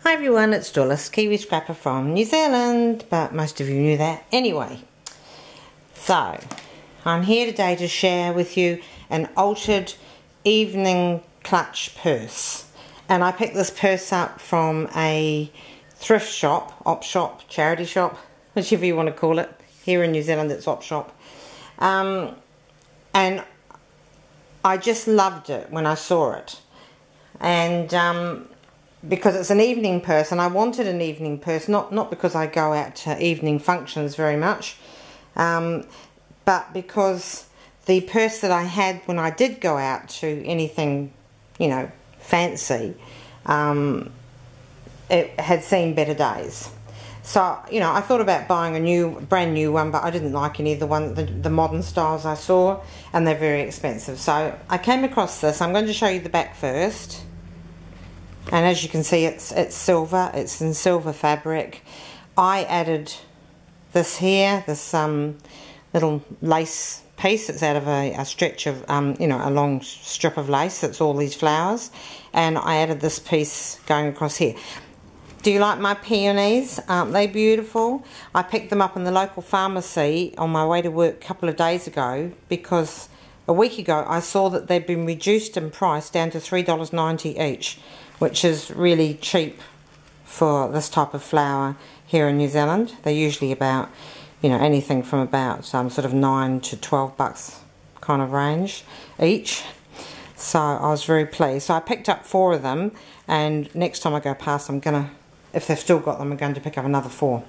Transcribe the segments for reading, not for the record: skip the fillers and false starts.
Hi everyone, it's Dulles, Kiwi Scrapper from New Zealand, but most of you knew that anyway. So, I'm here today to share with you an altered evening clutch purse. And I picked this purse up from a thrift shop, op shop, charity shop, whichever you want to call it. Here in New Zealand it's op shop. And I just loved it when I saw it. And because it's an evening purse, and I wanted an evening purse, not because I go out to evening functions very much, but because the purse that I had when I did go out to anything, you know, fancy, it had seen better days. So, you know, I thought about buying a brand new one, but I didn't like any of the modern styles I saw, and they're very expensive. So I came across this. I'm going to show you the back first. And as you can see, it's silver. It's in silver fabric. I added this here, this little lace piece. It's out of a stretch of, you know, a long strip of lace. It's all these flowers. And I added this piece going across here. Do you like my peonies? Aren't they beautiful? I picked them up in the local pharmacy on my way to work a couple of days ago because a week ago I saw that they'd been reduced in price down to $3.90 each, which is really cheap for this type of flower here in New Zealand. They're usually about, you know, anything from about sort of $9 to $12 kind of range each. So I was very pleased. So I picked up 4 of them, and next time I go past, I'm gonna, if they've still got them, I'm going to pick up another 4.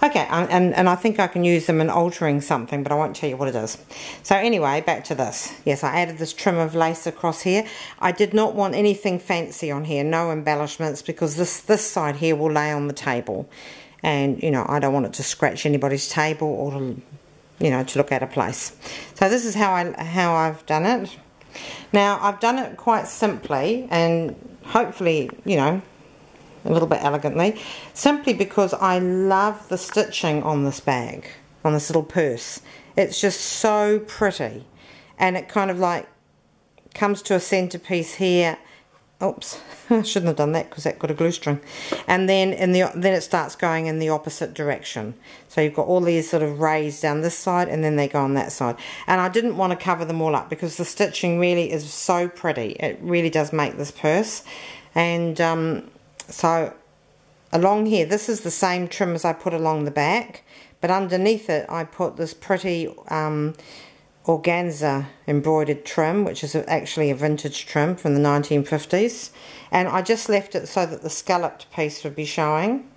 Okay, and I think I can use them in altering something, but I won't tell you what it is. So anyway, back to this. Yes, I added this trim of lace across here. I did not want anything fancy on here, no embellishments, because this side here will lay on the table. And, you know, I don't want it to scratch anybody's table or to, you know, to look out of place. So this is how I've done it. Now, I've done it quite simply and hopefully, you know, a little bit elegantly, simply because I love the stitching on this bag, on this little purse. It's just so pretty, and it kind of like comes to a centerpiece here. Oops, I shouldn't have done that because that got a glue string. And then then it starts going in the opposite direction. So you've got all these sort of rays down this side, and then they go on that side. And I didn't want to cover them all up because the stitching really is so pretty. It really does make this purse. And so along here, this is the same trim as I put along the back, but underneath it I put this pretty organza embroidered trim, which is actually a vintage trim from the 1950s, and I just left it so that the scalloped piece would be showing.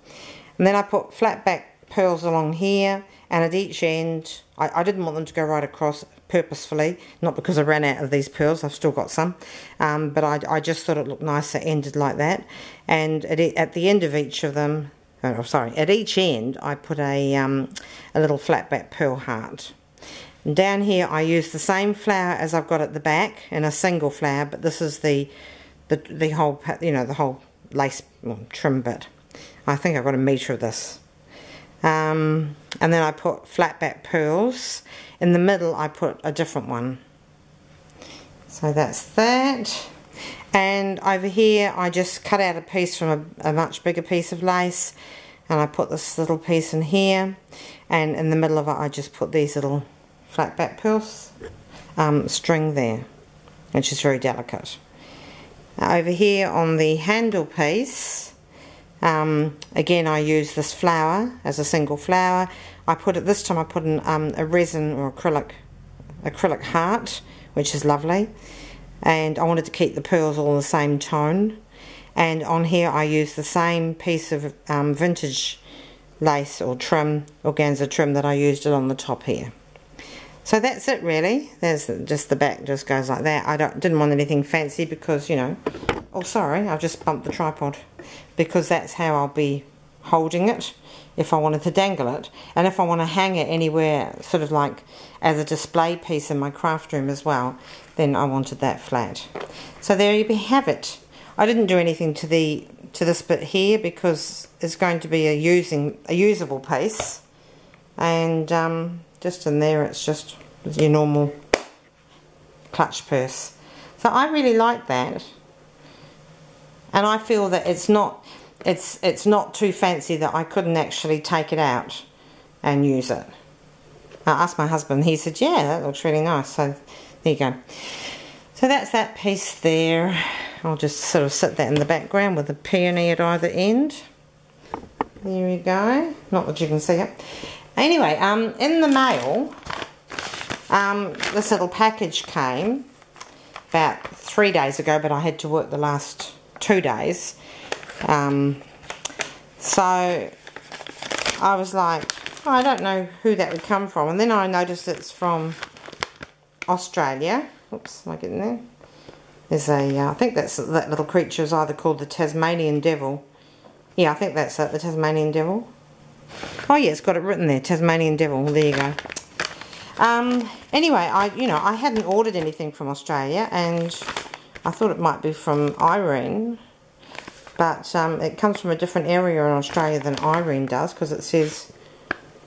And then I put flat back pearls along here, and at each end I didn't want them to go right across purposefully, not because I ran out of these pearls, I've still got some, but I just thought it looked nicer ended like that. And at the end of each of them, oh sorry, at each end I put a little flat back pearl heart. And down here I use the same flower as I've got at the back in a single flower, but this is the whole, you know, the whole lace trim bit. I think I've got a metre of this. And then I put flat back pearls. In the middle I put a different one. So that's that. And over here I just cut out a piece from a much bigger piece of lace, and I put this little piece in here, and in the middle of it I just put these little flat back pearls string there, which is very delicate. Now over here on the handle piece, again I use this flower as a single flower. I put it, this time I put in a resin or acrylic heart, which is lovely, and I wanted to keep the pearls all in the same tone. And on here I use the same piece of vintage lace or trim, organza trim, that I used it on the top here. So that's it really. There's just the back, just goes like that. I didn't want anything fancy because, you know, oh sorry, I've just bumped the tripod, because that's how I'll be holding it if I wanted to dangle it, and if I want to hang it anywhere sort of like as a display piece in my craft room as well, then I wanted that flat. So there you have it. I didn't do anything to this bit here because it's going to be a usable piece, and just in there it's just your normal clutch purse. So I really like that, and I feel that it's not, it's not too fancy that I couldn't actually take it out and use it. I asked my husband, he said, yeah, that looks really nice. So there you go. So that's that piece there. I'll just sort of sit that in the background with a peony at either end. There we go. Not that you can see it. Anyway, in the mail, this little package came about 3 days ago, but I had to work the last 2 days. So I was like, oh, I don't know who that would come from. And then I noticed it's from Australia. Oops, am I getting there? There's a, I think that little creature is either called the Tasmanian Devil. Yeah, I think that's it, the Tasmanian Devil. Oh yeah, it's got it written there, Tasmanian Devil. There you go. Anyway, I hadn't ordered anything from Australia, and I thought it might be from Irene, but it comes from a different area in Australia than Irene does, because it says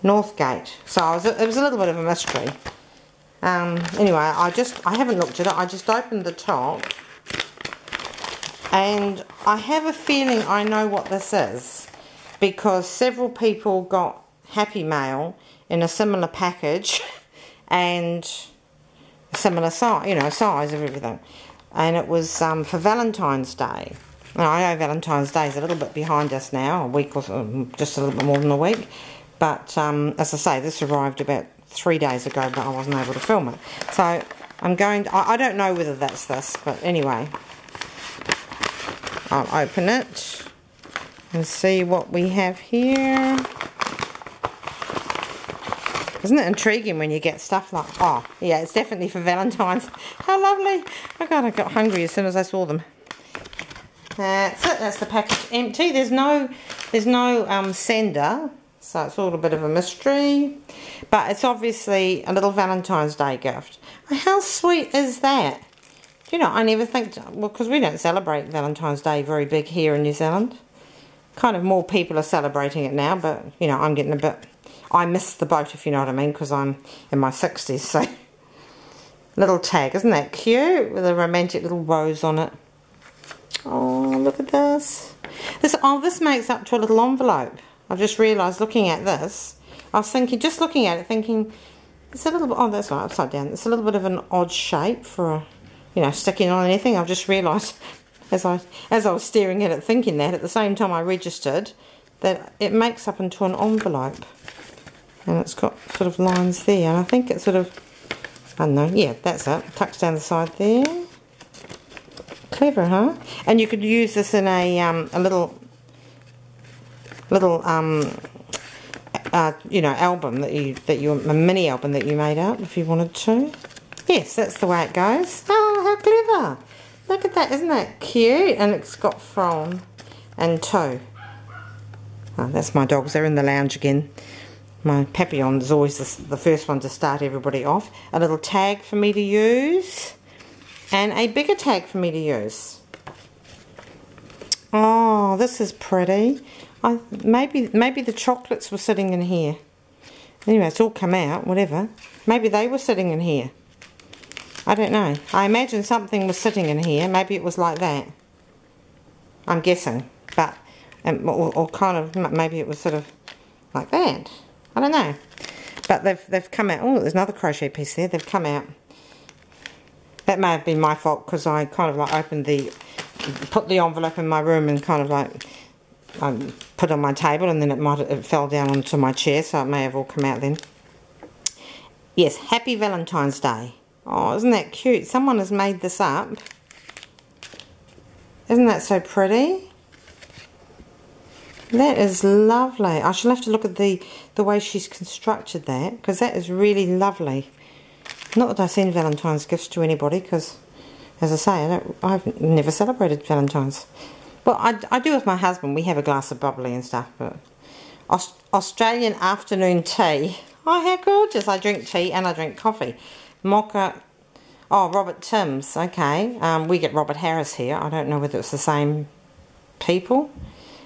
Northgate. So it was a little bit of a mystery. Anyway, I haven't looked at it. I just opened the top, and I have a feeling I know what this is, because several people got Happy Mail in a similar package and similar size, size of everything, and it was for Valentine's Day. Now, I know Valentine's Day is a little bit behind us now, a week or so, just a little bit more than a week, but as I say, this arrived about 3 days ago, but I wasn't able to film it. So I'm going to, I don't know whether that's this, but anyway, I'll open it and see what we have here. Isn't it intriguing when you get stuff like, oh yeah, it's definitely for Valentine's. How lovely. Oh God, I got hungry as soon as I saw them. That's it, that's the package empty. There's no sender, so it's all a bit of a mystery. But it's obviously a little Valentine's Day gift. How sweet is that? I never think, well, because we don't celebrate Valentine's Day very big here in New Zealand. Kind of more people are celebrating it now, but, I'm getting a bit, I missed the boat, if you know what I mean, because I'm in my 60s, so. Little tag, isn't that cute? With a romantic little rose on it. Oh, look at this. This makes up to a little envelope. I've just realised looking at this, I was thinking, just looking at it, thinking, it's a little bit, oh, that's right, upside down. It's a little bit of an odd shape for sticking on anything. I've just realised as I was staring at it, thinking that, at the same time I registered, that it makes up into an envelope. And it's got sort of lines there, and I think it's sort of, I don't know, yeah, that's it. Tucks down the side there. Clever, huh? And you could use this in a little album a mini album that you made up if you wanted to. Yes, that's the way it goes. Oh, how clever! Look at that, isn't that cute? And it's got from and to. Oh, that's my dogs. They're in the lounge again. My Papillon is always the first one to start everybody off. A little tag for me to use, and a bigger tag for me to use. Oh, this is pretty. Maybe the chocolates were sitting in here. Anyway, it's all come out, whatever. Maybe they were sitting in here. I don't know. I imagine something was sitting in here. Maybe it was like that. I'm guessing. But, or kind of, maybe it was sort of like that. I don't know. But they've come out. Oh, there's another crochet piece there. They've come out. That may have been my fault, because I kind of like put the envelope in my room and kind of like put it on my table, and then it fell down onto my chair, so it may have all come out then. Yes, Happy Valentine's Day. Oh, isn't that cute? Someone has made this up. Isn't that so pretty? That is lovely. I shall have to look at the way she's constructed that, because that is really lovely. Not that I send Valentine's gifts to anybody, because, as I say, I've never celebrated Valentine's. Well, I do with my husband. We have a glass of bubbly and stuff, but Australian afternoon tea. Oh, how gorgeous. I drink tea and I drink coffee. Mocha. Oh, Robert Timms. Okay. We get Robert Harris here. I don't know whether it's the same people.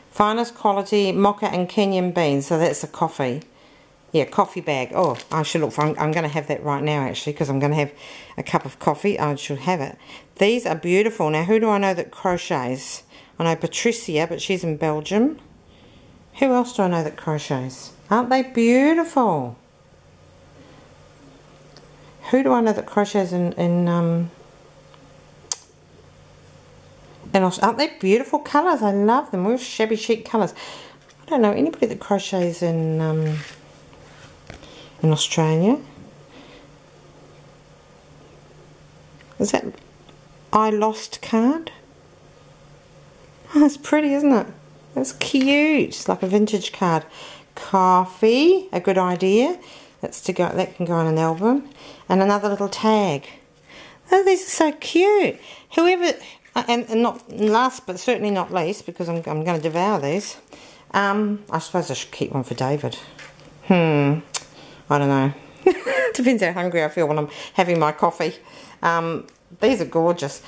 Finest quality mocha and Kenyan beans. So that's a coffee. Yeah, coffee bag. Oh, I should look for, I'm going to have that right now, actually, because I'm going to have a cup of coffee. I should have it. These are beautiful. Now, who do I know that crochets? I know Patricia, but she's in Belgium. Who else do I know that crochets? Aren't they beautiful? Who do I know that crochets aren't they beautiful colours? I love them. Real shabby chic colours. I don't know anybody that crochets in Australia. Is that I Lost card? Oh, that's pretty, isn't it? That's cute. It's like a vintage card. Coffee, a good idea. That can go on an album. And another little tag. Oh, these are so cute. Whoever, and not last but certainly not least, because I'm going to devour these. I suppose I should keep one for David. I don't know. Depends how hungry I feel when I'm having my coffee. These are gorgeous.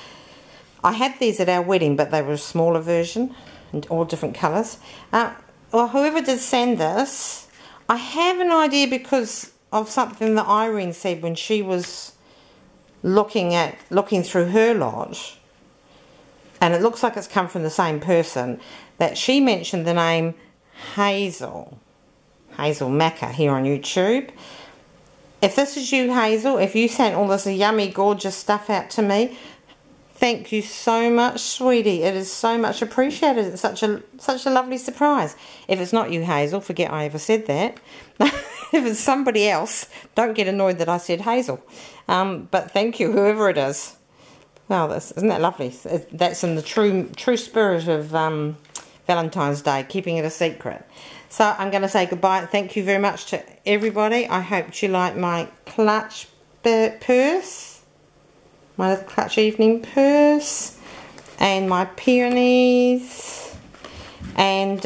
I had these at our wedding, but they were a smaller version and all different colours. Well, whoever did send this, I have an idea because of something that Irene said when she was looking through her lot, and it looks like it's come from the same person, that she mentioned the name Hazel Macca here on YouTube. If this is you, Hazel, if you sent all this yummy, gorgeous stuff out to me, thank you so much, sweetie. It is so much appreciated. It's such a lovely surprise. If it's not you, Hazel, forget I ever said that. If it's somebody else, don't get annoyed that I said Hazel. But thank you, whoever it is. Wow, isn't that lovely? That's in the true spirit of Valentine's Day, keeping it a secret. So I'm going to say goodbye. Thank you very much to everybody. I hope you like my clutch purse. My little clutch evening purse. And my peonies. And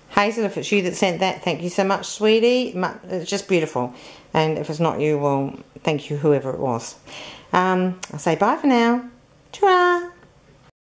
Hazel, if it's you that sent that, thank you so much, sweetie. It's just beautiful. And if it's not you, well, thank you, whoever it was. I'll say bye for now. Ta-ra!